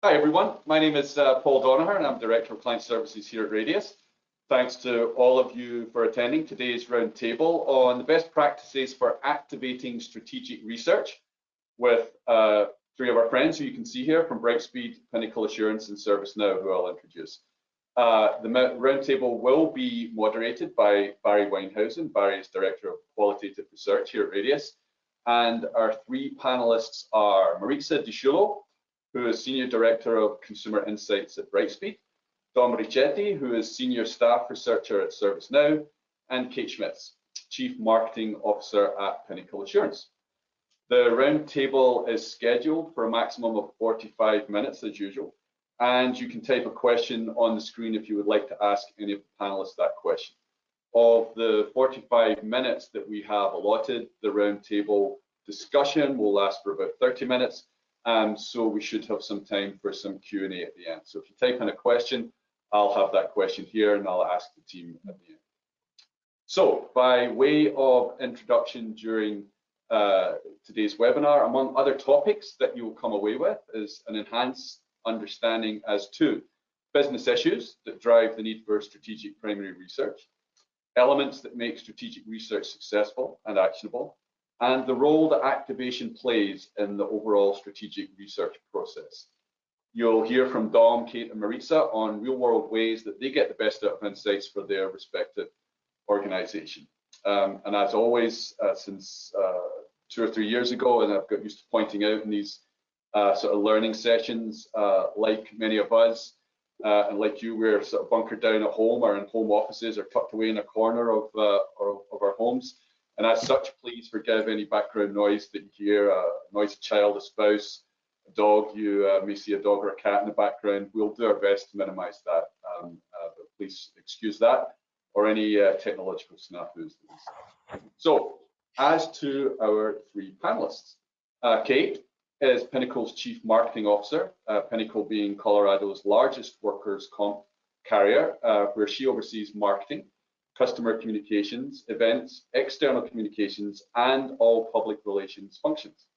Hi everyone, my name is Paul Donagher and I'm Director of Client Services here at Radius. Thanks to all of you for attending today's roundtable on the best practices for activating strategic research with three of our friends who you can see here from Brightspeed, Pinnacol Assurance and ServiceNow, who I'll introduce. The roundtable will be moderated by Bari Weinhausen. Bari is Director of Qualitative Research here at Radius. And our three panelists are Maritza Di Sciullo, who is Senior Director of Consumer Insights at Brightspeed, Dom Richetti, who is Senior Staff Researcher at ServiceNow, and Kate Schmitz, Chief Marketing Officer at Pinnacol Assurance. The roundtable is scheduled for a maximum of 45 minutes as usual, and you can type a question on the screen if you would like to ask any of the panelists that question. Of the 45 minutes that we have allotted, the roundtable discussion will last for about 30 minutes. So we should have some time for some Q&A at the end. So if you type in a question, I'll have that question here and I'll ask the team at the end. So by way of introduction during today's webinar, among other topics that you will come away with is an enhanced understanding as to business issues that drive the need for strategic primary research, elements that make strategic research successful and actionable, and the role that activation plays in the overall strategic research process. You'll hear from Dom, Kate, and Maritza on real-world ways that they get the best out of insights for their respective organization. And as always, since 2 or 3 years ago, and I've got used to pointing out in these sort of learning sessions, like many of us, and like you, we're sort of bunkered down at home or in home offices or tucked away in a corner of our homes. And as such, please forgive any background noise that you hear, a noisy child, a spouse, a dog. You may see a dog or a cat in the background. We'll do our best to minimize that, but please excuse that or any technological snafus. So, as to our three panelists, Kate is Pinnacle's Chief Marketing Officer, Pinnacol being Colorado's largest workers' comp carrier, where she oversees marketing, customer communications, events, external communications, and all public relations functions.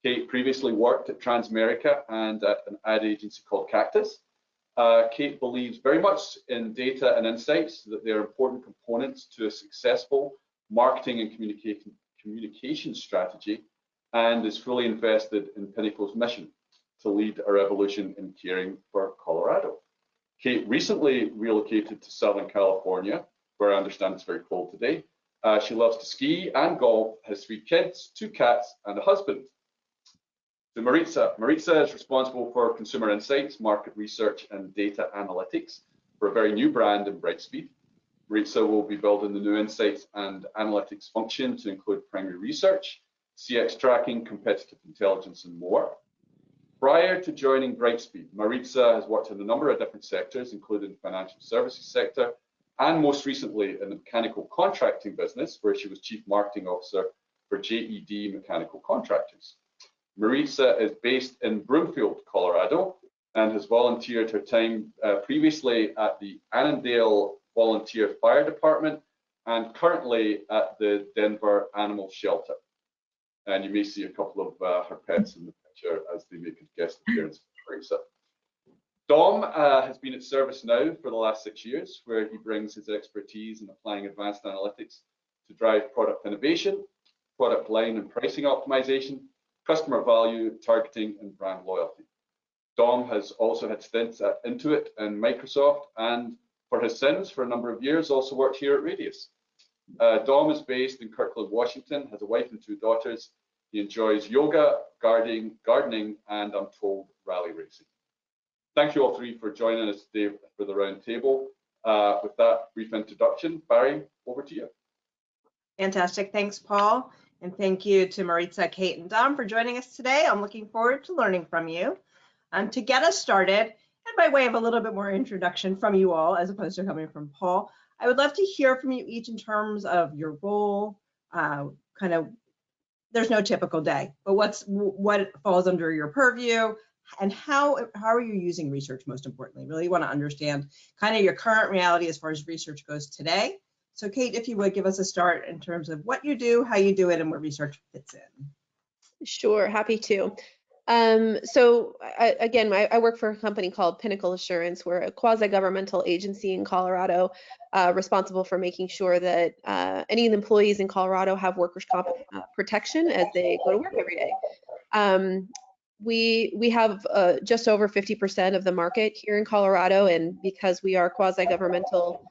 Kate previously worked at Transamerica and at an ad agency called Cactus. Kate believes very much in data and insights, that they are important components to a successful marketing and communication strategy, and is fully invested in Pinnacle's mission to lead a revolution in caring for Colorado. Kate recently relocated to Southern California, where I understand it's very cold today. She loves to ski and golf, has 3 kids, 2 cats, and a husband. So Maritza is responsible for consumer insights, market research, and data analytics for a very new brand in Brightspeed. Maritza will be building the new insights and analytics function to include primary research, CX tracking, competitive intelligence, and more. Prior to joining Brightspeed, Maritza has worked in a number of different sectors, including the financial services sector, and most recently in the mechanical contracting business, where she was Chief Marketing Officer for JED Mechanical Contractors. Maritza is based in Broomfield, Colorado, and has volunteered her time previously at the Annandale Volunteer Fire Department and currently at the Denver Animal Shelter. And you may see a couple of her pets in the picture as they make a guest appearance for Maritza. Dom has been at ServiceNow for the last 6 years, where he brings his expertise in applying advanced analytics to drive product innovation, product line and pricing optimization, customer value, targeting, and brand loyalty. Dom has also had stints at Intuit and Microsoft, and for his sins, for a number of years, also worked here at Radius. Dom is based in Kirkland, Washington, has a wife and 2 daughters. He enjoys yoga, gardening, and I'm told rally racing. Thank you all three for joining us today for the roundtable. With that brief introduction, Bari, over to you. Fantastic. Thanks, Paul. And thank you to Maritza, Kate, and Dom for joining us today. I'm looking forward to learning from you. To get us started, and by way of a little bit more introduction from you all, as opposed to coming from Paul, I would love to hear from you each in terms of your role, there's no typical day, but what falls under your purview, and how are you using research most importantly? Really want to understand kind of your current reality as far as research goes today. So Kate, if you would give us a start in terms of what you do, how you do it, and where research fits in. Sure, happy to. Again, I work for a company called Pinnacol Assurance. We're a quasi-governmental agency in Colorado, responsible for making sure that any employees in Colorado have workers' comp protection as they go to work every day. We have just over 50% of the market here in Colorado, and because we are quasi-governmental,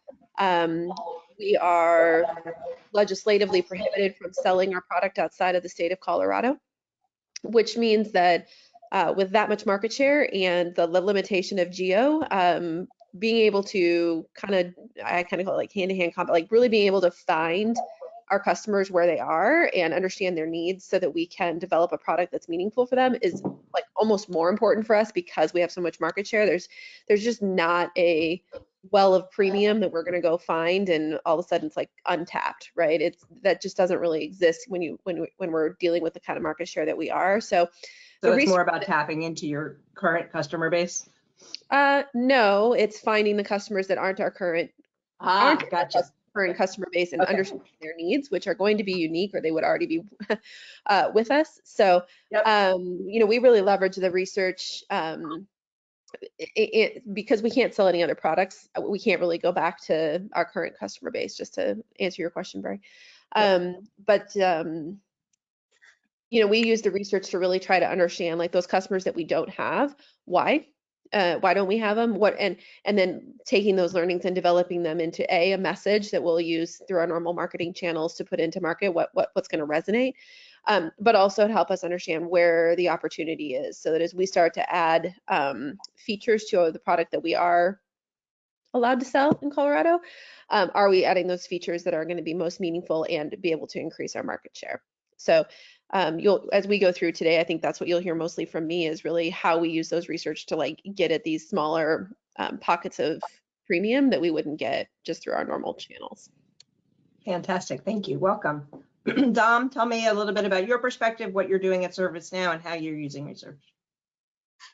we are legislatively prohibited from selling our product outside of the state of Colorado, which means that with that much market share and the limitation of geo, being able to I kind of call it like hand-to-hand combat, like really being able to find our customers where they are and understand their needs so that we can develop a product that's meaningful for them is like almost more important for us because we have so much market share. There's just not a well of premium that we're going to go find and all of a sudden it's like untapped, right? That just doesn't really exist when we're dealing with the kind of market share that we are. So it's more about tapping into your current customer base? No, it's finding the customers that aren't our current gotcha. current customer base and understanding their needs, which are going to be unique or they would already be with us. So, we really leverage the research because we can't sell any other products. We can't really go back to our current customer base, just to answer your question, Bari. We use the research to really try to understand like those customers that we don't have, why don't we have them? And then taking those learnings and developing them into a message that we'll use through our normal marketing channels to put into market what's going to resonate, but also to help us understand where the opportunity is, so that as we start to add features to the product that we are allowed to sell in Colorado, are we adding those features that are going to be most meaningful and be able to increase our market share? So as we go through today, I think that's what you'll hear mostly from me is really how we use those research to like get at these smaller pockets of premium that we wouldn't get just through our normal channels. Fantastic, thank you, welcome. Dom, tell me a little bit about your perspective, what you're doing at ServiceNow and how you're using research.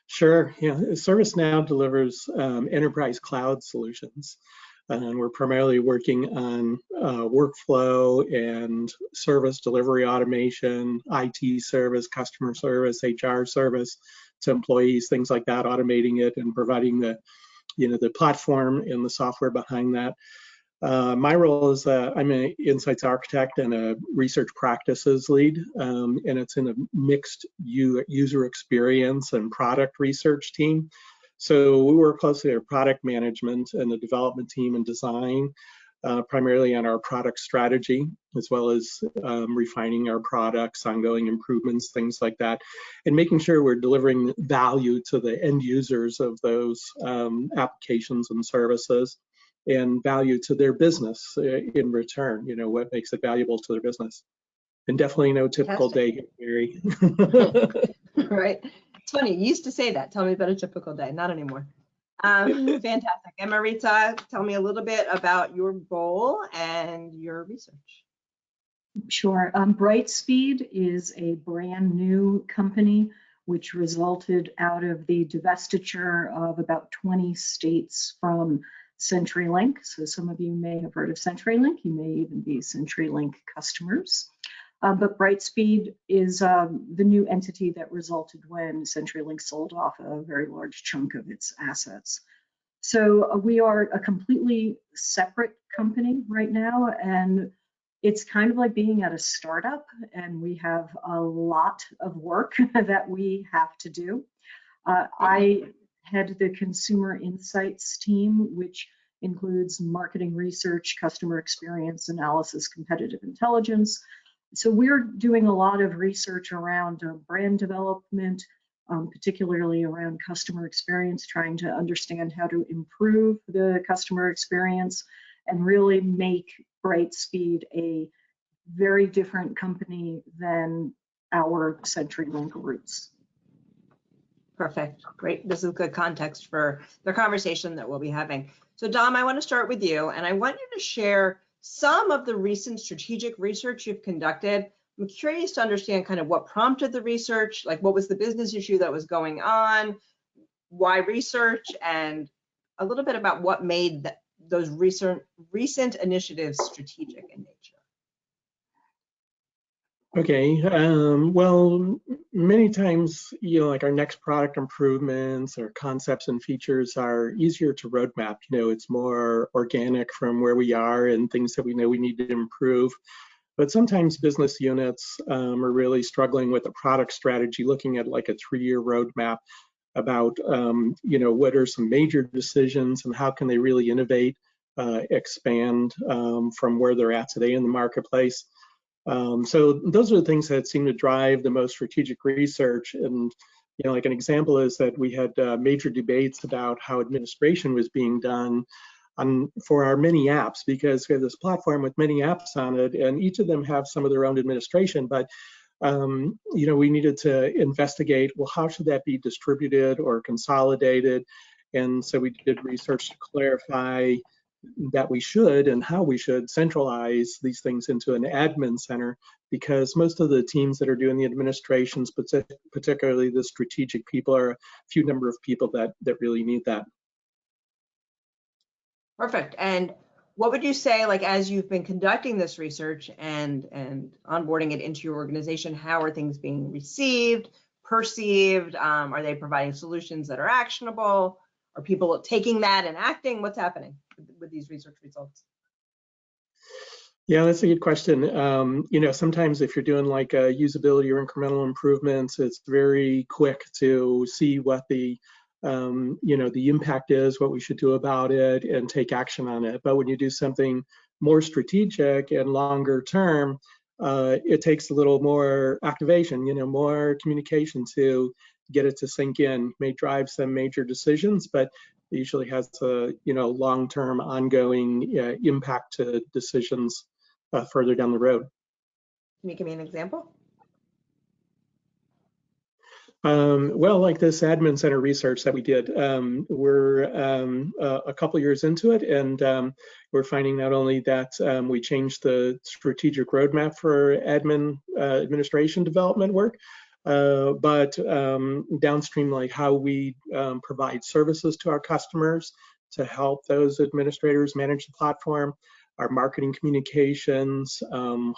Sure, yeah, ServiceNow delivers enterprise cloud solutions. And we're primarily working on workflow and service delivery automation, IT service, customer service, HR service to employees, things like that, automating it and providing the platform and the software behind that. My role is I'm an insights architect and a research practices lead, and it's in a mixed user experience and product research team. So we work closely with product management and the development team and design, primarily on our product strategy, as well as refining our products, ongoing improvements, things like that, and making sure we're delivering value to the end users of those applications and services, and value to their business in return, what makes it valuable to their business. And definitely no typical day, Gary. Right. It's funny, you used to say that. Tell me about a typical day. Not anymore. Fantastic. And Maritza, tell me a little bit about your role and your research. Sure. Brightspeed is a brand new company which resulted out of the divestiture of about 20 states from CenturyLink. So some of you may have heard of CenturyLink. You may even be CenturyLink customers. But Brightspeed is the new entity that resulted when CenturyLink sold off a very large chunk of its assets. So we are a completely separate company right now, and it's kind of like being at a startup, and we have a lot of work that we have to do. I head the consumer insights team, which includes marketing research, customer experience analysis, competitive intelligence. So we're doing a lot of research around brand development, particularly around customer experience, trying to understand how to improve the customer experience and really make Brightspeed a very different company than our CenturyLink roots. Perfect, great. This is good context for the conversation that we'll be having. So Dom, I want to start with you, and I want you to share some of the recent strategic research you've conducted. I'm curious to understand kind of what prompted the research, like what was the business issue that was going on, why research, and a little bit about what made those recent initiatives strategic in nature. Okay, well, many times, like our next product improvements or concepts and features are easier to roadmap. It's more organic from where we are and things that we know we need to improve. But sometimes business units are really struggling with a product strategy, looking at like a 3-year roadmap about, what are some major decisions and how can they really innovate, expand from where they're at today in the marketplace. So those are the things that seem to drive the most strategic research. And, like an example is that we had major debates about how administration was being done for our many apps, because we have this platform with many apps on it, and each of them have some of their own administration. But we needed to investigate, well, how should that be distributed or consolidated? And so we did research to clarify that we should and how we should centralize these things into an admin center, because most of the teams that are doing the administrations, particularly the strategic people, are a few number of people that really need that. Perfect. And what would you say, like, as you've been conducting this research and onboarding it into your organization, how are things being received, perceived? Are they providing solutions that are actionable? Are people taking that and acting? What's happening with these research results? Yeah, that's a good question. Sometimes if you're doing like a usability or incremental improvements, it's very quick to see what the impact is, what we should do about it, and take action on it. But when you do something more strategic and longer term, it takes a little more activation, more communication to get it to sink in. May drive some major decisions, but it usually has a long-term ongoing impact to decisions further down the road. Can you give me an example? Well, like this admin center research that we did, we're a couple years into it, and we're finding not only that we changed the strategic roadmap for administration development work, but downstream, like how we provide services to our customers to help those administrators manage the platform, our marketing communications,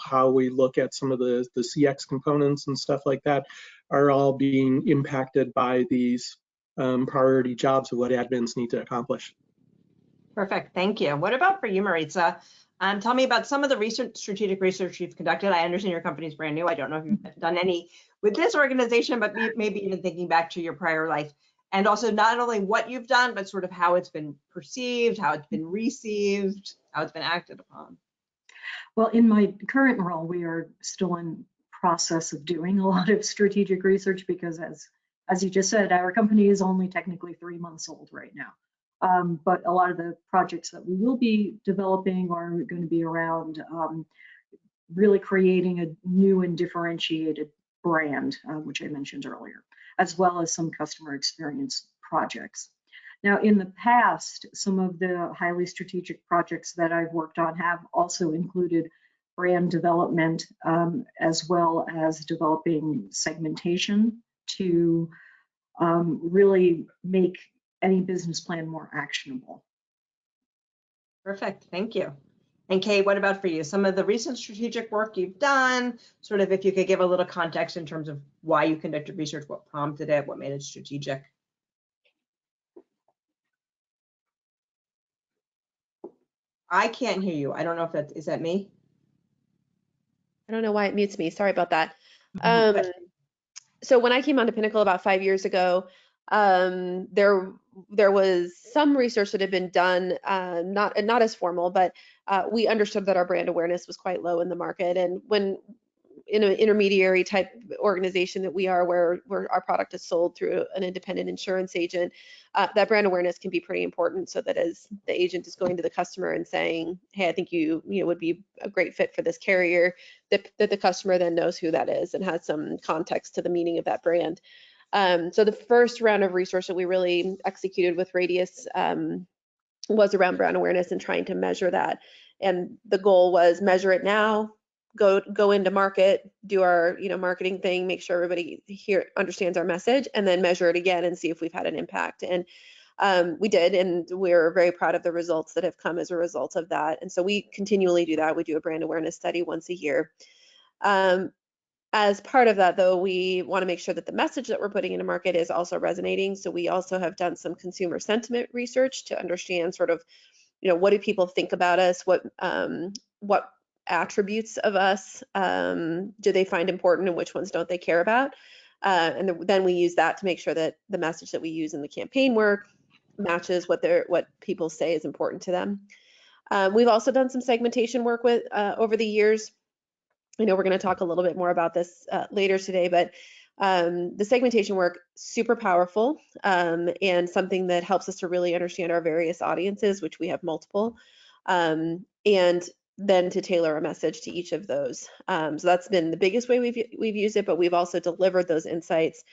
how we look at some of the CX components and stuff like that, are all being impacted by these priority jobs of what admins need to accomplish. Perfect, thank you. What about for you, Maritza? Tell me about some of the strategic research you've conducted. I understand your company is brand new. I don't know if you've done any with this organization, but maybe even thinking back to your prior life. And also not only what you've done, but sort of how it's been perceived, how it's been received, how it's been acted upon. Well, in my current role, we are still in process of doing a lot of strategic research because, as you just said, our company is only technically 3 months old right now. But a lot of the projects that we will be developing are going to be around really creating a new and differentiated brand, which I mentioned earlier, as well as some customer experience projects. Now, in the past, some of the highly strategic projects that I've worked on have also included brand development, as well as developing segmentation to really make any business plan more actionable. Perfect, thank you. And Kay, what about for you? Some of the recent strategic work you've done, sort of if you could give a little context in terms of why you conducted research, what prompted it, what made it strategic. I can't hear you. I don't know if is that me? I don't know why it mutes me. Sorry about that. So when I came onto Pinnacol about 5 years ago, there was some research that had been done, not as formal, but we understood that our brand awareness was quite low in the market. And when in an intermediary type organization that we are, where our product is sold through an independent insurance agent, that brand awareness can be pretty important, so that as the agent is going to the customer and saying, hey, I think you would be a great fit for this carrier, that the customer then knows who that is and has some context to the meaning of that brand. So the first round of research that we really executed with Radius was around brand awareness and trying to measure that. And the goal was measure it now, go into market, do our marketing thing, make sure everybody here understands our message, and then measure it again and see if we've had an impact. And we did, and we're very proud of the results that have come as a result of that. And so we continually do that. We do a brand awareness study once a year. As part of that, though, we want to make sure that the message that we're putting into market is also resonating. So we also have done some consumer sentiment research to understand sort of, what do people think about us? What attributes of us do they find important, and which ones don't they care about? And then we use that to make sure that the message that we use in the campaign work matches what people say is important to them. We've also done some segmentation work with over the years. I know we're going to talk a little bit more about this later today, but the segmentation work, super powerful, and something that helps us to really understand our various audiences, which we have multiple, and then to tailor a message to each of those. So that's been the biggest way we've used it, but we've also delivered those insights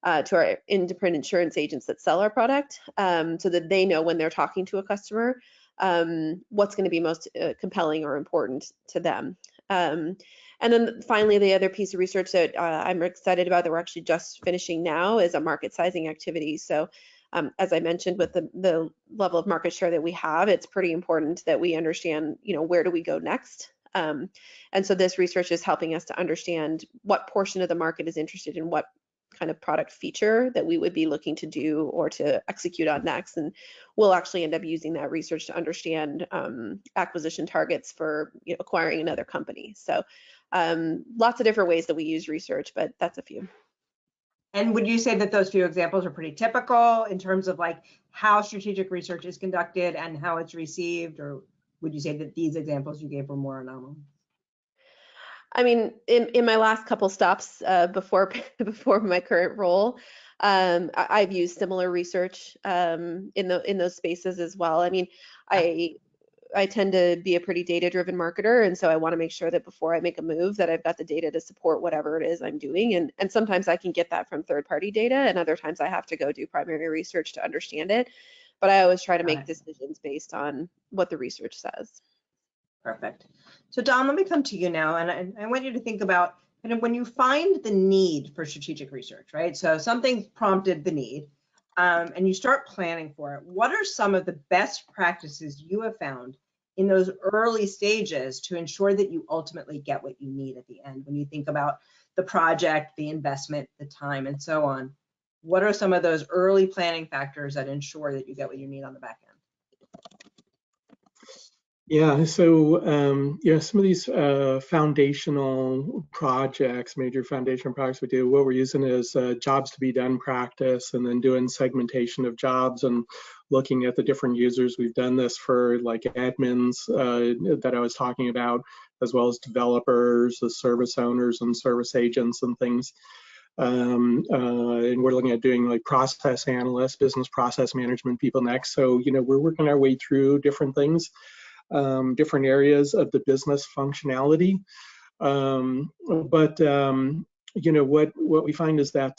to our independent insurance agents that sell our product, so that they know when they're talking to a customer what's going to be most compelling or important to them. And then finally, the other piece of research that I'm excited about that we're actually just finishing now is a market sizing activity. So as I mentioned, with the level of market share that we have, it's pretty important that we understand, where do we go next? And so this research is helping us to understand what portion of the market is interested in what kind of product feature that we would be looking to do or to execute on next. And we'll actually end up using that research to understand acquisition targets for acquiring another company. So lots of different ways that we use research, but that's a few. And would you say that those few examples are pretty typical in terms of like how strategic research is conducted and how it's received? Or would you say that these examples you gave were more anomalous? I mean, in my last couple stops before my current role, I've used similar research in those spaces as well. I mean, I tend to be a pretty data-driven marketer, and so I want to make sure that before I make a move that I've got the data to support whatever it is I'm doing. And sometimes I can get that from third-party data, and other times I have to go do primary research to understand it. But I always try to make decisions based on what the research says. Perfect. So Don, let me come to you now, and I want you to think about kind of when you find the need for strategic research, right? So something's prompted the need, and you start planning for it. What are some of the best practices you have found in those early stages to ensure that you ultimately get what you need at the end? When you think about the project, the investment, the time, and so on, what are some of those early planning factors that ensure that you get what you need on the back end? Yeah, so some of these foundational projects, major foundational projects we do, what we're using is jobs to be done practice, and then doing segmentation of jobs and looking at the different users. We've done this for like admins that I was talking about, as well as developers, the service owners and service agents and things. And we're looking at doing like process analysts, business process management people next. So, we're working our way through different things. Different areas of the business functionality. But what we find is that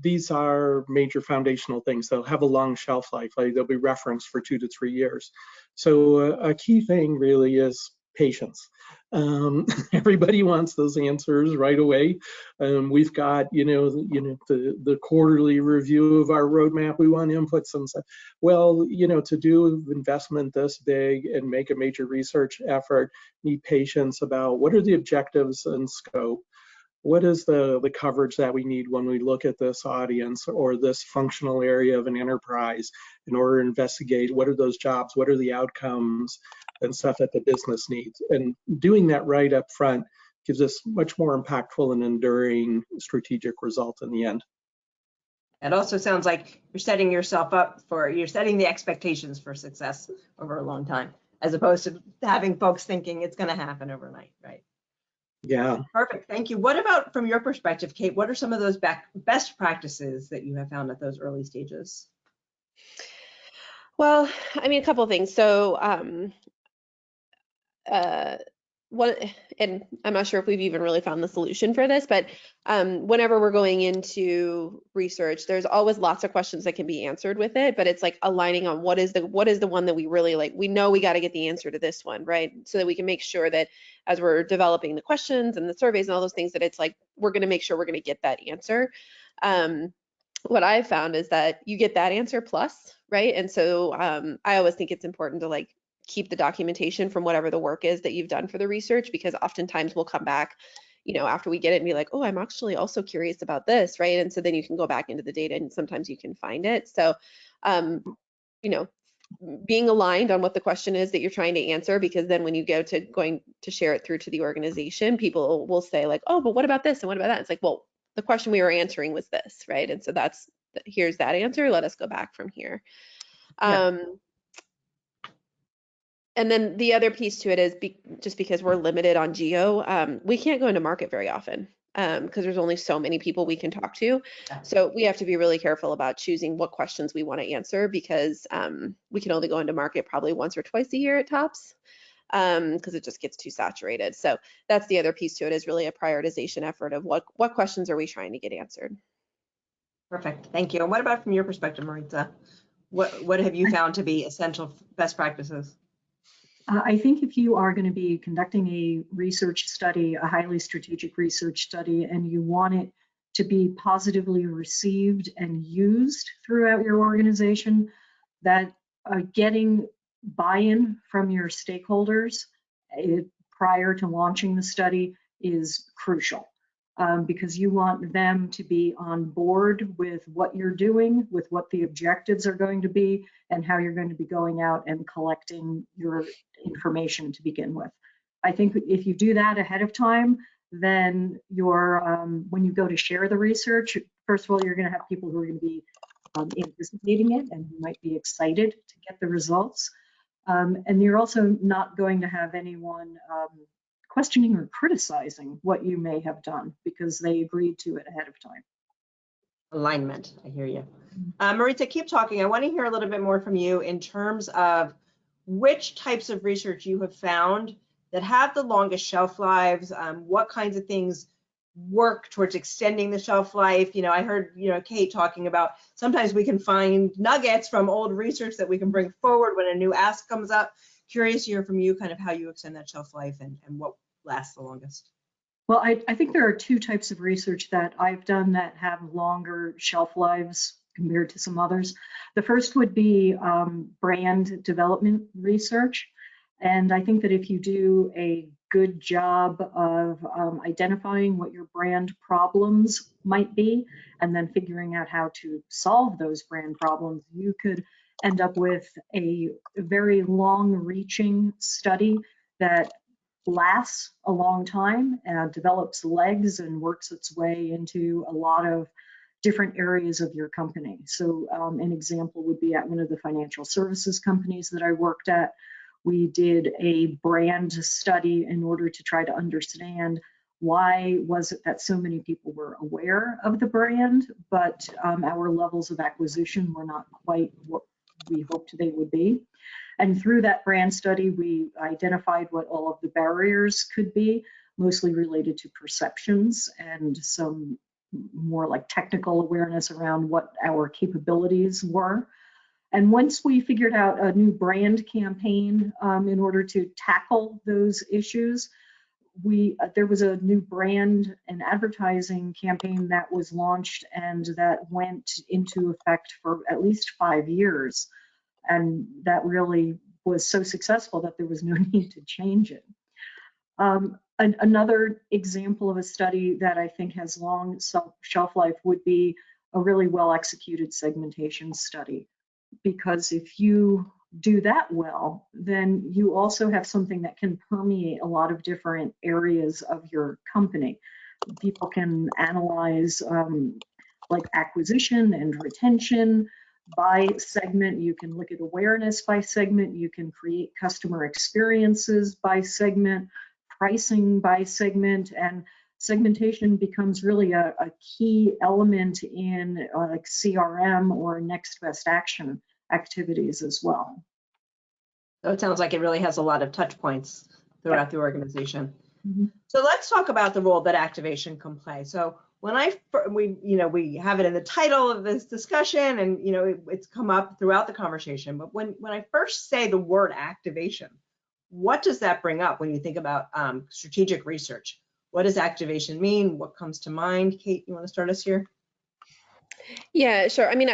these are major foundational things. They'll have a long shelf life. Like they'll be referenced for 2 to 3 years. So a key thing really is patience. Everybody wants those answers right away. We've got, the quarterly review of our roadmap. We want inputs and stuff. Well, to do investment this big and make a major research effort, need patience about what are the objectives and scope. What is the coverage that we need when we look at this audience or this functional area of an enterprise in order to investigate what are those jobs, what are the outcomes and stuff that the business needs. And doing that right up front gives us much more impactful and enduring strategic result in the end. It also sounds like you're setting yourself up you're setting the expectations for success over a long time, as opposed to having folks thinking it's going to happen overnight, right? Yeah. Perfect. Thank you. What about from your perspective, Kate? What are some of those best practices that you have found at those early stages? Well, I mean, a couple of things. So one, and I'm not sure if we've even really found the solution for this, but whenever we're going into research, there's always lots of questions that can be answered with it, but it's like aligning on what is the one that we really like. We know we got to get the answer to this one, right? So that we can make sure that as we're developing the questions and the surveys and all those things, that it's like we're going to make sure we're going to get that answer. What I've found is that you get that answer plus, right? And so I always think it's important to like keep the documentation from whatever the work is that you've done for the research, because oftentimes we'll come back, after we get it and be like, oh, I'm actually also curious about this, right? And so then you can go back into the data and sometimes you can find it. So, being aligned on what the question is that you're trying to answer, because then when you go to going to share it through to the organization, people will say like, oh, but what about this and what about that? It's like, well, the question we were answering was this, right? And so here's that answer. Let us go back from here. Yeah. And then the other piece to it is just because we're limited on geo, we can't go into market very often because there's only so many people we can talk to. So we have to be really careful about choosing what questions we want to answer, because we can only go into market probably once or twice a year at tops, because it just gets too saturated. So that's the other piece to it, is really a prioritization effort of what questions are we trying to get answered. Perfect. Thank you. And what about from your perspective, Maritza? What have you found to be essential best practices? I think if you are going to be conducting a research study, a highly strategic research study, and you want it to be positively received and used throughout your organization, that getting buy-in from your stakeholders prior to launching the study is crucial. Because you want them to be on board with what you're doing, with what the objectives are going to be, and how you're going to be going out and collecting your information to begin with. I think if you do that ahead of time, then when you go to share the research, first of all, you're going to have people who are going to be anticipating it and who might be excited to get the results. And you're also not going to have anyone questioning or criticizing what you may have done because they agreed to it ahead of time. Alignment, I hear you. Maritza, keep talking. I want to hear a little bit more from you in terms of which types of research you have found that have the longest shelf lives, what kinds of things work towards extending the shelf life. I heard, Kate talking about sometimes we can find nuggets from old research that we can bring forward when a new ask comes up. Curious to hear from you kind of how you extend that shelf life and what lasts the longest. Well, I think there are two types of research that I've done that have longer shelf lives compared to some others. The first would be brand development research. And I think that if you do a good job of identifying what your brand problems might be, and then figuring out how to solve those brand problems, you could end up with a very long-reaching study that lasts a long time and develops legs and works its way into a lot of different areas of your company. So an example would be at one of the financial services companies that I worked at. We did a brand study in order to try to understand why was it that so many people were aware of the brand, but our levels of acquisition were not quite what we hoped they would be. And through that brand study, we identified what all of the barriers could be, mostly related to perceptions and some more like technical awareness around what our capabilities were. And once we figured out a new brand campaign in order to tackle those issues, there was a new brand and advertising campaign that was launched and that went into effect for at least 5 years. And that really was so successful that there was no need to change it. Another example of a study that I think has long shelf life would be a really well executed segmentation study. Because if you do that well, then you also have something that can permeate a lot of different areas of your company. People can analyze like acquisition and retention by segment. You can look at awareness by segment. You can create customer experiences by segment, pricing by segment, and segmentation becomes really a key element in like CRM or next best action activities as well. So it sounds like it really has a lot of touch points throughout the organization. Mm-hmm. So let's talk about the role that activation can play. So when we have it in the title of this discussion, and it's come up throughout the conversation, but when I first say the word activation, what does that bring up when you think about strategic research? What does activation mean? What comes to mind? Kate, you want to start us here? Yeah, sure. I mean,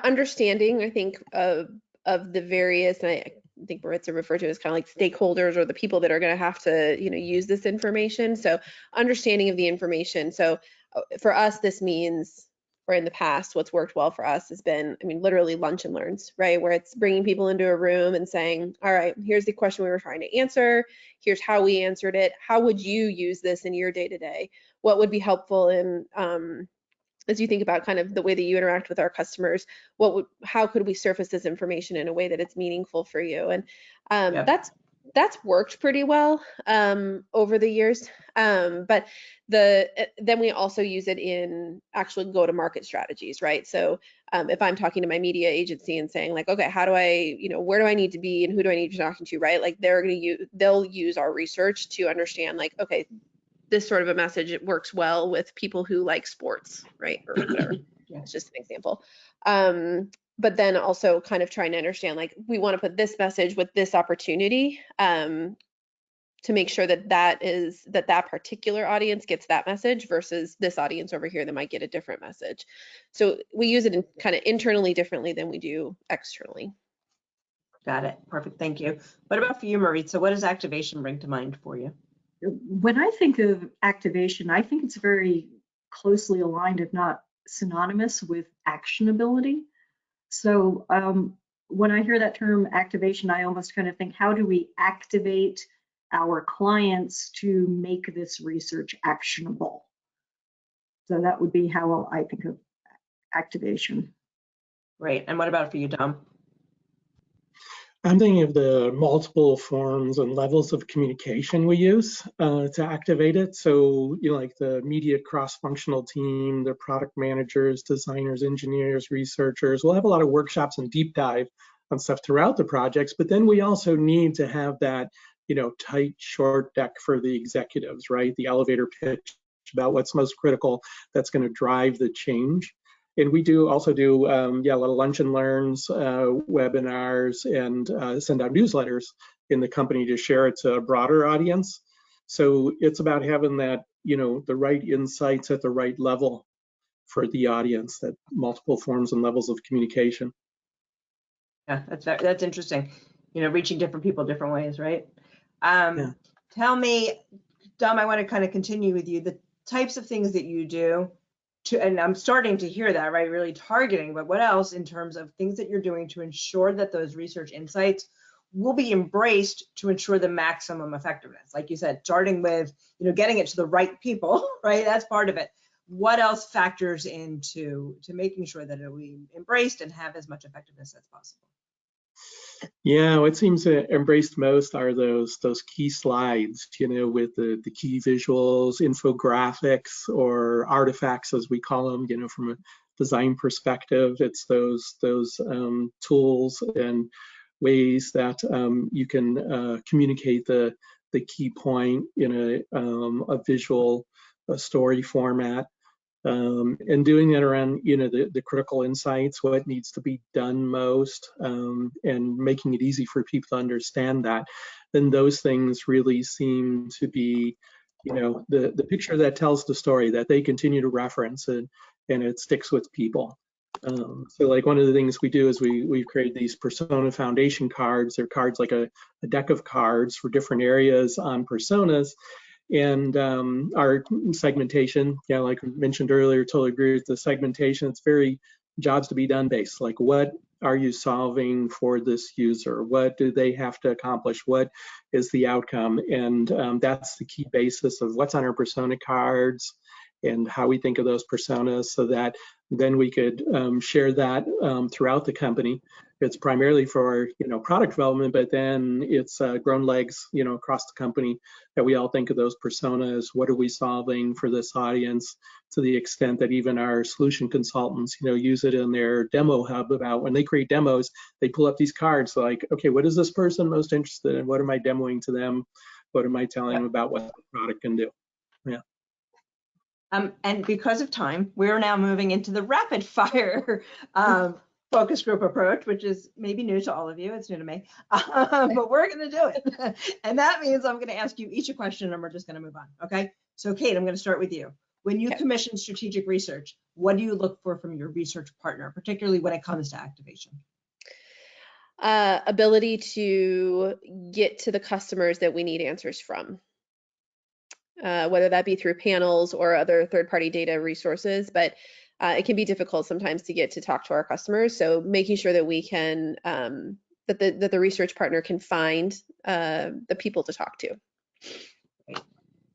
understanding, I think, of the various, and I think Maritza referred to as kind of like stakeholders or the people that are going to have to, use this information. So understanding of the information. So for us, this means, or in the past, what's worked well for us has been, literally lunch and learns, right? Where it's bringing people into a room and saying, all right, here's the question we were trying to answer. Here's how we answered it. How would you use this in your day-to-day? What would be helpful in, as you think about kind of the way that you interact with our customers, how could we surface this information in a way that it's meaningful for you? And that's worked pretty well over the years. But then we also use it in actual go-to-market strategies, right? So if I'm talking to my media agency and saying like, okay, how do I, where do I need to be and who do I need to be talking to, right? Like they'll use our research to understand like, okay, this sort of a message, it works well with people who like sports, right? Or whatever. It's just an example. But then also kind of trying to understand, like, we want to put this message with this opportunity to make sure that particular audience gets that message versus this audience over here that might get a different message. So we use it kind of internally differently than we do externally. Got it. Perfect. Thank you. What about for you, Maritza? What does activation bring to mind for you? When I think of activation, I think it's very closely aligned, if not synonymous, with actionability. So when I hear that term activation, I almost kind of think, how do we activate our clients to make this research actionable? So that would be how I think of activation. Great. And what about for you, Dom? I'm thinking of the multiple forms and levels of communication we use to activate it. So, like the media cross-functional team, the product managers, designers, engineers, researchers, we'll have a lot of workshops and deep dive on stuff throughout the projects, but then we also need to have that, tight short deck for the executives, right? The elevator pitch about what's most critical that's going to drive the change. And we also do a lot of lunch and learns, webinars, and send out newsletters in the company to share it to a broader audience. So it's about having that, the right insights at the right level for the audience, that multiple forms and levels of communication. Yeah, that's interesting. Reaching different people different ways, right? Tell me, Dom, I want to kind of continue with you, the types of things that you do. And I'm starting to hear that, right? Really targeting, but what else in terms of things that you're doing to ensure that those research insights will be embraced to ensure the maximum effectiveness? Like you said, starting with, getting it to the right people, right? That's part of it. What else factors into making sure that it will be embraced and have as much effectiveness as possible? Yeah, what seems embraced most are those key slides, with the key visuals, infographics, or artifacts, as we call them, from a design perspective. It's those tools and ways that you can communicate the key point in a visual story format. And doing that around, the critical insights, what needs to be done most, and making it easy for people to understand that, then those things really seem to be, the picture that tells the story that they continue to reference, and it sticks with people. So like one of the things we do is we've created these persona foundation cards. They're cards like a deck of cards for different areas on personas. And our segmentation, like I mentioned earlier, totally agree with the segmentation. It's very jobs to be done based. Like, what are you solving for this user? What do they have to accomplish? What is the outcome? And that's the key basis of what's on our persona cards and how we think of those personas, so that then we could share that throughout the company. It's primarily for product development, but then it's grown legs across the company, that we all think of those personas. What are we solving for this audience? To the extent that even our solution consultants use it in their demo hub, about when they create demos, they pull up these cards like, okay, what is this person most interested in? What am I demoing to them? What am I telling them about what the product can do? Yeah. And because of time, we're now moving into the rapid fire focus group approach, which is maybe new to all of you. It's new to me, but we're going to do it. And that means I'm going to ask you each a question, and we're just going to move on. Okay. So Kate, I'm going to start with you. When you commission strategic research, what do you look for from your research partner, particularly when it comes to activation? ability to get to the customers that we need answers from, whether that be through panels or other third-party data resources. But it can be difficult sometimes to get to talk to our customers. So making sure that we can, that the research partner can find the people to talk to.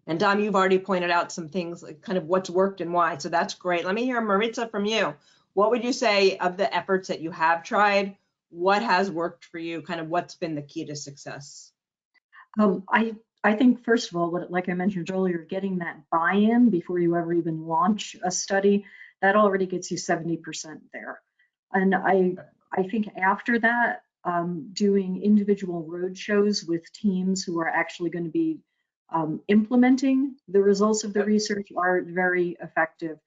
And Dom, you've already pointed out some things, like kind of what's worked and why. So that's great. Let me hear, Maritza, from you. What would you say of the efforts that you have tried? What has worked for you? Kind of what's been the key to success? I think, first of all, like I mentioned earlier, getting that buy-in before you ever even launch a study, that already gets you 70% there. And I think after that, doing individual roadshows with teams who are actually going to be implementing the results of the research are very effective.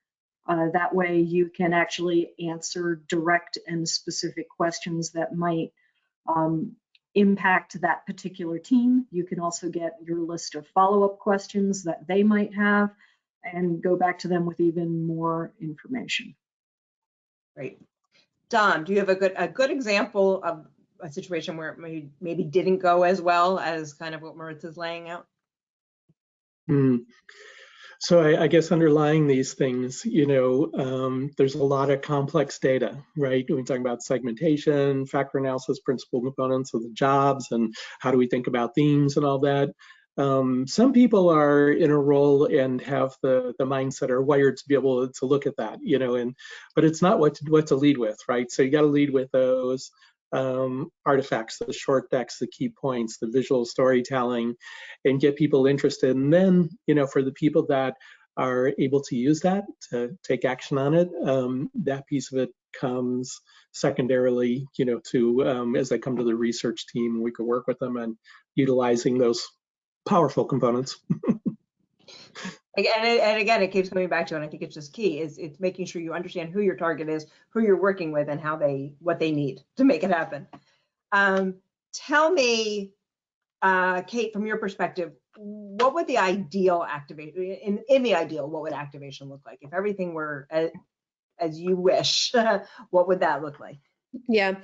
That way you can actually answer direct and specific questions that might impact that particular team. You can also get your list of follow-up questions that they might have and go back to them with even more information. Great. Dom, do you have a good example of a situation where it maybe didn't go as well as kind of what Maritza's laying out? So I guess underlying these things, there's a lot of complex data, right? We're talking about segmentation, factor analysis, principal components of the jobs, and how do we think about themes and all that. Some people are in a role and have the mindset or wired to be able to look at that, but it's not what to lead with, right? So you got to lead with those artifacts, the short decks, the key points, the visual storytelling, and get people interested. And then, for the people that are able to use that to take action on it, that piece of it comes secondarily, to as they come to the research team, we could work with them on utilizing those powerful components. And again, it keeps coming back to, and I think it's just key, is it's making sure you understand who your target is, who you're working with, and what they need to make it happen. Tell me, Kate, from your perspective, what would the ideal activation, in the ideal, what would activation look like? If everything were as you wish, what would that look like? Yeah,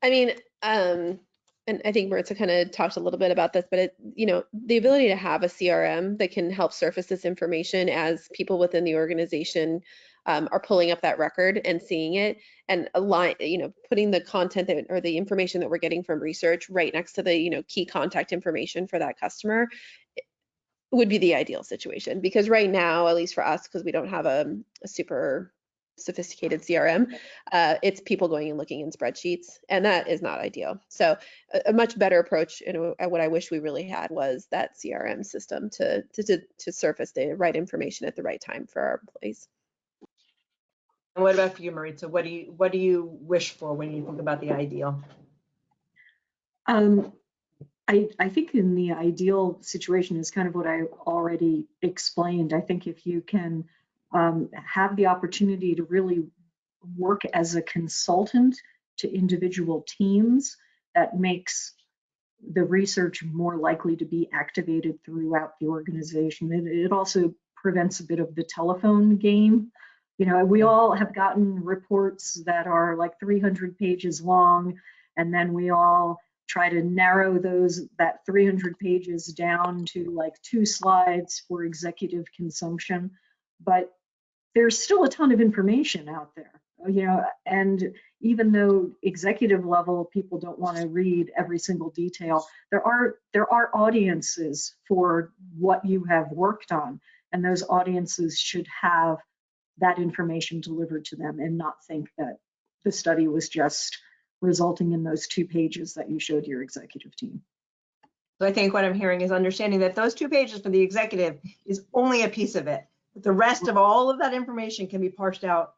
I mean, and I think Maritza kind of talked a little bit about this, but the ability to have a CRM that can help surface this information as people within the organization are pulling up that record and seeing it, and putting the content or the information that we're getting from research right next to the key contact information for that customer would be the ideal situation. Because right now, at least for us, because we don't have a super sophisticated CRM, it's people going and looking in spreadsheets, and that is not ideal. So a much better approach, and what I wish we really had, was that CRM system to surface the right information at the right time for our employees. And what about for you, Maritza? What do you wish for when you think about the ideal? I think in the ideal situation is kind of what I already explained. I think if you can have the opportunity to really work as a consultant to individual teams, that makes the research more likely to be activated throughout the organization. It also prevents a bit of the telephone game. We all have gotten reports that are like 300 pages long, and then we all try to narrow that 300 pages down to like 2 slides for executive consumption. But there's still a ton of information out there, and even though executive level people don't want to read every single detail, there are audiences for what you have worked on, and those audiences should have that information delivered to them and not think that the study was just resulting in those 2 pages that you showed your executive team. So I think what I'm hearing is understanding that those 2 pages for the executive is only a piece of it. But the rest of all of that information can be parsed out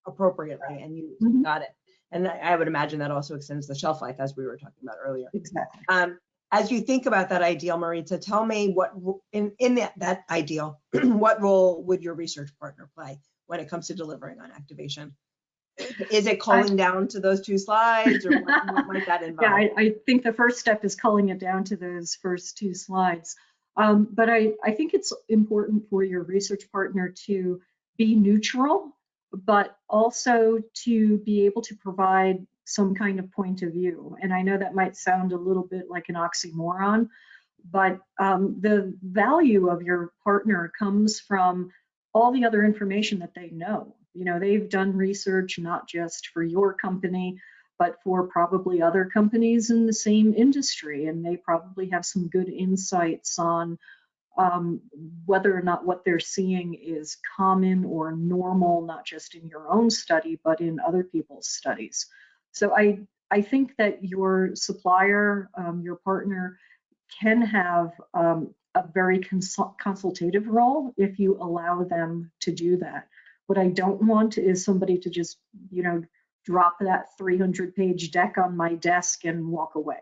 appropriately, and you got it. And I would imagine that also extends the shelf life, as we were talking about earlier. Exactly. As you think about that ideal, Maritza, tell me what in that ideal, what role would your research partner play when it comes to delivering on activation? Is it calling down to those 2 slides, or what might that involve? Yeah, I think the first step is culling it down to those first 2 slides. But I think it's important for your research partner to be neutral, but also to be able to provide some kind of point of view. And I know that might sound a little bit like an oxymoron, but the value of your partner comes from all the other information that they know. You know, they've done research not just for your company, but for probably other companies in the same industry, and they probably have some good insights on whether or not what they're seeing is common or normal, not just in your own study, but in other people's studies. So I think that your supplier, your partner, can have a very consultative role if you allow them to do that. What I don't want is somebody to just, you know, drop that 300-page deck on my desk and walk away.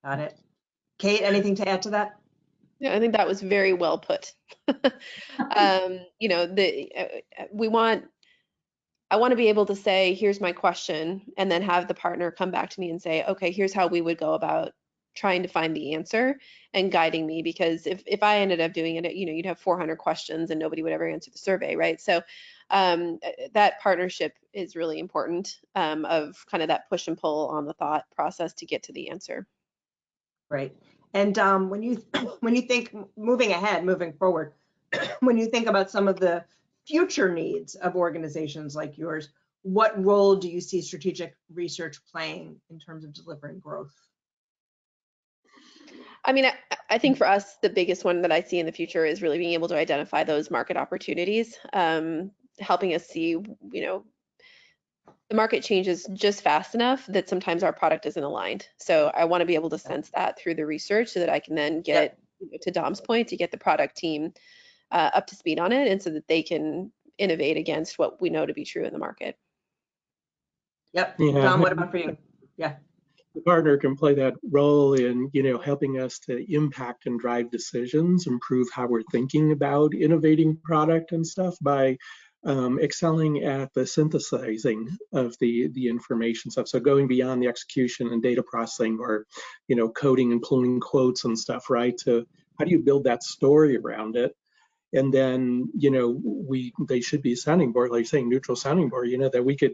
Got it. Kate, anything to add to that? Yeah, I think that was very well put. You know, I want to be able to say, here's my question, and then have the partner come back to me and say, okay, here's how we would go about trying to find the answer and guiding me. Because if I ended up doing it, you know, you'd have 400 questions and nobody would ever answer the survey, right? So that partnership is really important, of kind of that push and pull on the thought process to get to the answer. Right. And when you think moving forward, when you think about some of the future needs of organizations like yours, what role do you see strategic research playing in terms of delivering growth? I mean, I think for us, the biggest one that I see in the future is really being able to identify those market opportunities, helping us see, you know, the market changes just fast enough that sometimes our product isn't aligned. So I want to be able to sense that through the research so that I can then get, you know, to Dom's point, to get the product team up to speed on it, and so that they can innovate against what we know to be true in the market. Yep. Yeah. Dom, what about for you? Yeah. The partner can play that role in, you know, helping us to impact and drive decisions, improve how we're thinking about innovating product and stuff by excelling at the synthesizing of the information stuff. So going beyond the execution and data processing, or, you know, coding and pulling quotes and stuff, right? To how do you build that story around it? And then, you know, they should be a sounding board, like you're saying, neutral sounding board, you know, that we could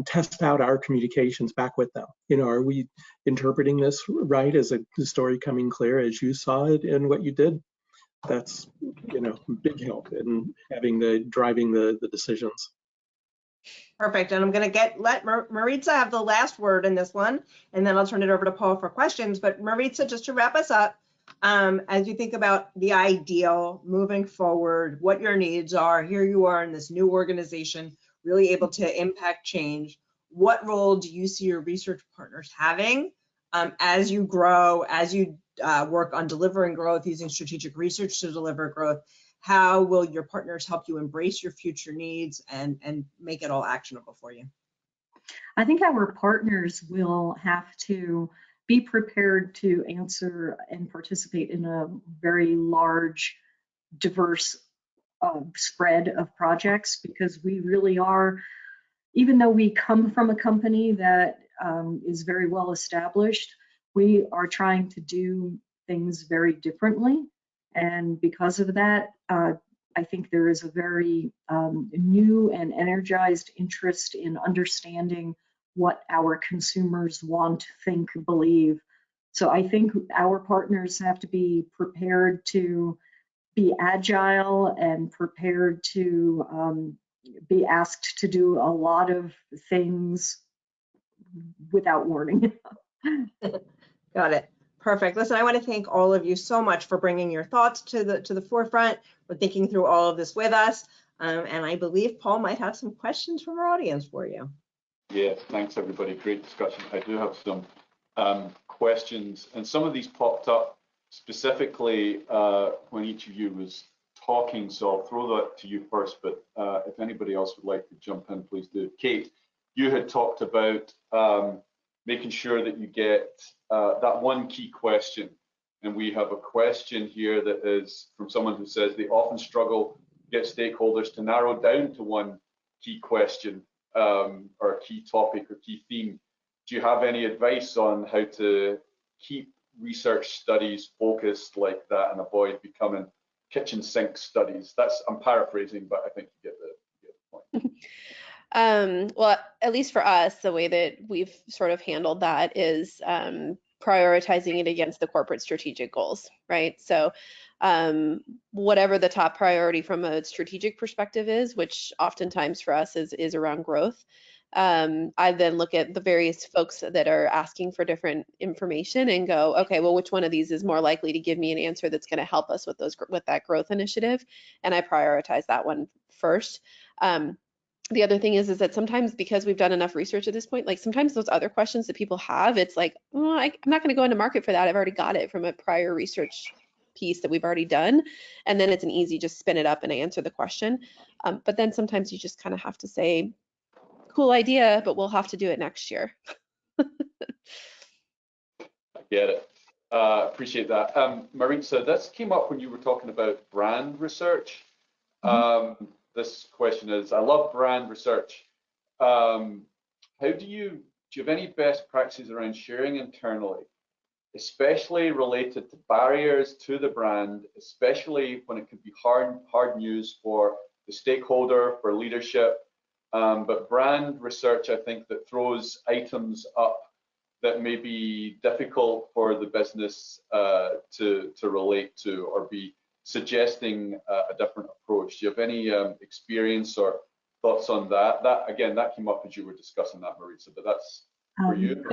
test out our communications back with them. You know, are we interpreting this right? Is the story coming clear as you saw it and what you did? That's, you know, big help in driving the decisions. Perfect. And I'm going to let Maritza have the last word in this one, and then I'll turn it over to Paul for questions. But Maritza, just to wrap us up, as you think about the ideal moving forward, what your needs are, here you are in this new organization, really able to impact change. What role do you see your research partners having as you grow, as you work on delivering growth, using strategic research to deliver growth? How will your partners help you embrace your future needs and make it all actionable for you? I think our partners will have to be prepared to answer and participate in a very large, diverse spread of projects, because we really are, even though we come from a company that is very well established, we are trying to do things very differently. And because of that, I think there is a very new and energized interest in understanding what our consumers want, think, believe. So I think our partners have to be prepared to be agile and prepared to be asked to do a lot of things without warning. Got it. Perfect. Listen, I want to thank all of you so much for bringing your thoughts to the forefront, for thinking through all of this with us. And I believe Paul might have some questions from our audience for you. Yes, thanks everybody. Great discussion. I do have some questions, and some of these popped up specifically when each of you was talking, so I'll throw that to you first, but if anybody else would like to jump in, please do. Kate, you had talked about making sure that you get that one key question, and we have a question here that is from someone who says they often struggle to get stakeholders to narrow down to one key question or key topic or key theme. Do you have any advice on how to keep research studies focused like that and avoid becoming kitchen sink studies? I'm paraphrasing, but I think you get the point. Well, at least for us, the way that we've sort of handled that is prioritizing it against the corporate strategic goals, right? So whatever the top priority from a strategic perspective is, which oftentimes for us is around growth, I then look at the various folks that are asking for different information and go, okay, well, which one of these is more likely to give me an answer that's going to help us with that growth initiative? And I prioritize that one first. The other thing is that sometimes, because we've done enough research at this point, like sometimes those other questions that people have, it's like, oh, I'm not going to go into market for that. I've already got it from a prior research piece that we've already done. And then it's an easy just spin it up and answer the question. But then sometimes you just kind of have to say, cool idea, but we'll have to do it next year. I get it. Appreciate that. Maritza, this came up when you were talking about brand research. This question is, I love brand research. How do you have any best practices around sharing internally, especially related to barriers to the brand, especially when it can be hard news for the stakeholder, for leadership, but brand research, I think, that throws items up that may be difficult for the business to relate to or be suggesting a different approach. Do you have any experience or thoughts on that? That came up as you were discussing that, Maritza, but that's for you.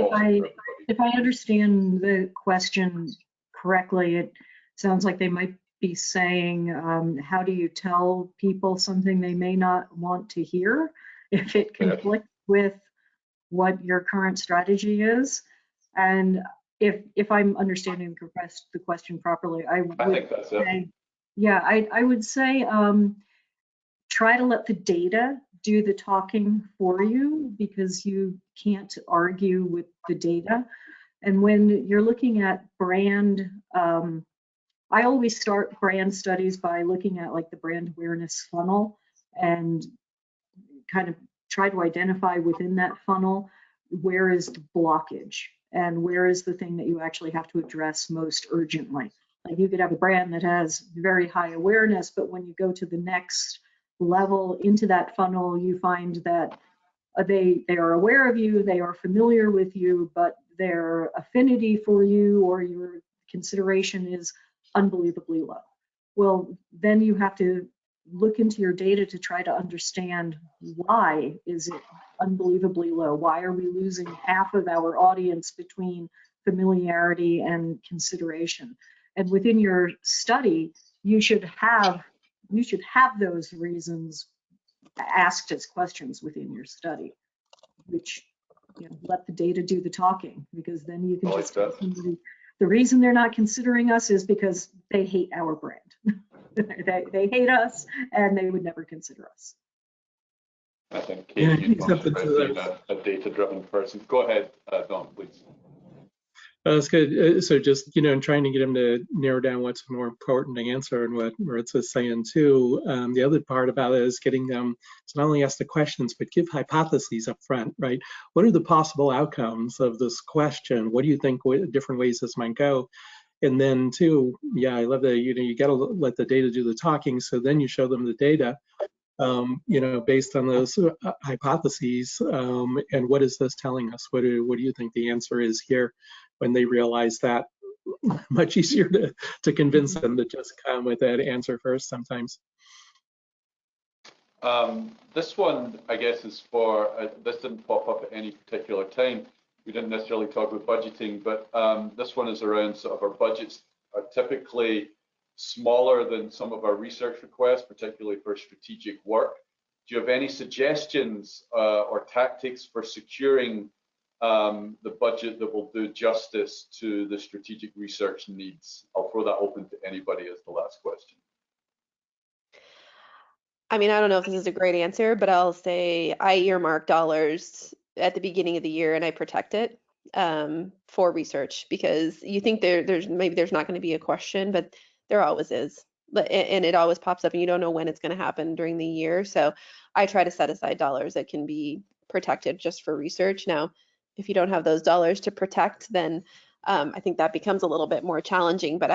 If I understand the question correctly, it sounds like they might be saying, how do you tell people something they may not want to hear if it conflicts with what your current strategy is? And if I'm understanding the question properly, I think that's it. Yeah, I would say try to let the data do the talking for you, because you can't argue with the data. And when you're looking at brand, I always start brand studies by looking at like the brand awareness funnel and kind of try to identify within that funnel where is the blockage and where is the thing that you actually have to address most urgently. Like you could have a brand that has very high awareness, but when you go to the next level into that funnel, you find that they are aware of you, they are familiar with you, but their affinity for you or your consideration is unbelievably low. Well, then you have to look into your data to try to understand, why is it unbelievably low? Why are we losing half of our audience between familiarity and consideration? And within your study, you should have those reasons asked as questions within your study, which, you know, let the data do the talking, because then you can just tell somebody the reason they're not considering us is because they hate our brand. They hate us and they would never consider us. I think Kate, you talked about being a data-driven person. Go ahead, Don, please. That's good. So just, you know, trying to get them to narrow down what's more important to answer, and what Maritza's saying too. The other part about it is getting them to not only ask the questions, but give hypotheses up front, right? What are the possible outcomes of this question? What do you think different ways this might go? And then too, yeah, I love that, you know, you got to let the data do the talking. So then you show them the data, you know, based on those hypotheses, and what is this telling us? What do you think the answer is here? When they realize that, much easier to convince them to just come with that answer first sometimes. This one, I guess, is for, this didn't pop up at any particular time. We didn't necessarily talk about budgeting, but this one is around sort of our budgets are typically smaller than some of our research requests, particularly for strategic work. Do you have any suggestions or tactics for securing the budget that will do justice to the strategic research needs? I'll throw that open to anybody as the last question. I mean, I don't know if this is a great answer, but I'll say I earmark dollars at the beginning of the year and I protect it for research, because you think there's not going to be a question, but there always is. And it always pops up and you don't know when it's going to happen during the year. So I try to set aside dollars that can be protected just for research. Now, if you don't have those dollars to protect, then I think that becomes a little bit more challenging. But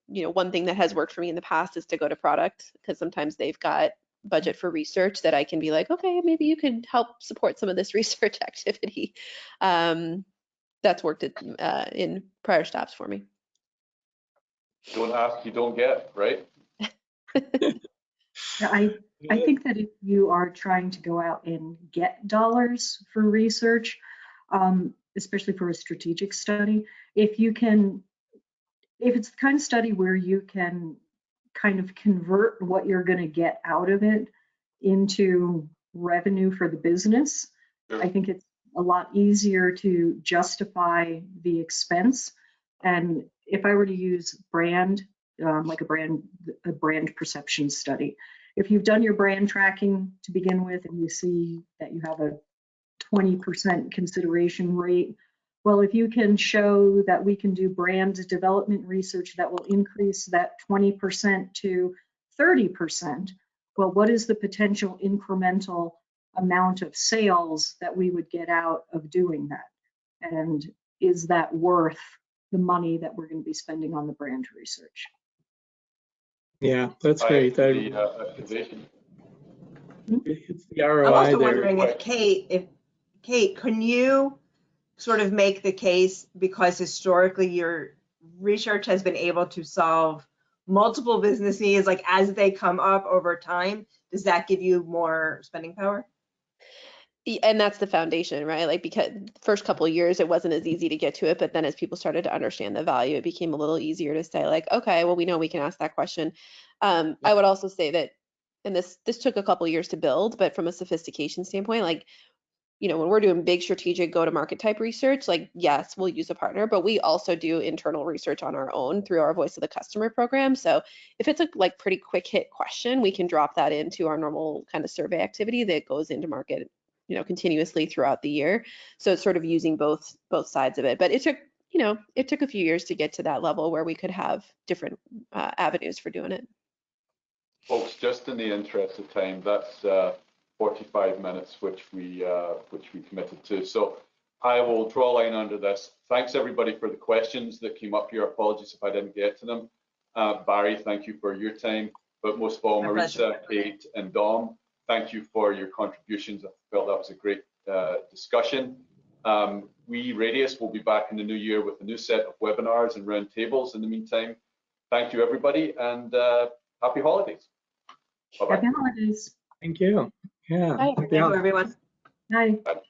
one thing that has worked for me in the past is to go to product, because sometimes they've got budget for research that I can be like, okay, maybe you could help support some of this research activity. That's worked in prior stops for me. Don't ask, you don't get, right? I think that if you are trying to go out and get dollars for research, especially for a strategic study, if it's the kind of study where you can kind of convert what you're going to get out of it into revenue for the business, Sure. I think it's a lot easier to justify the expense. And if I were to use brand, like a brand perception study, if you've done your brand tracking to begin with and you see that you have a 20% consideration rate, well, if you can show that we can do brand development research that will increase that 20% to 30%, well, what is the potential incremental amount of sales that we would get out of doing that? And is that worth the money that we're going to be spending on the brand research? Yeah, that's great. Activation. It's the I'm ROI also there. wondering if Kate, can you sort of make the case, because historically your research has been able to solve multiple business needs, like as they come up over time, does that give you more spending power? And that's the foundation, right? Like, because first couple of years it wasn't as easy to get to it, but then as people started to understand the value, it became a little easier to say like, okay, well, we know we can ask that question. I would also say that, and this took a couple of years to build, but from a sophistication standpoint, like, you know, when we're doing big strategic go-to-market type research, like, yes, we'll use a partner, but we also do internal research on our own through our Voice of the Customer program. So if it's a like pretty quick hit question, we can drop that into our normal kind of survey activity that goes into market, you know, continuously throughout the year. So it's sort of using both sides of it. But it took, you know, it took a few years to get to that level where we could have different avenues for doing it. Folks, just in the interest of time, that's 45 minutes, which we committed to. So I will draw a line under this. Thanks everybody for the questions that came up here. Apologies if I didn't get to them. Bari, thank you for your time. But most of all, Maritza, Kate, and Dom, thank you for your contributions. I felt that was a great discussion. We, Radius, will be back in the new year with a new set of webinars and roundtables. In the meantime, thank you everybody, and happy holidays. Bye-bye. Happy holidays. Thank you. Yeah. Bye. Thank you, everyone. Bye. Bye.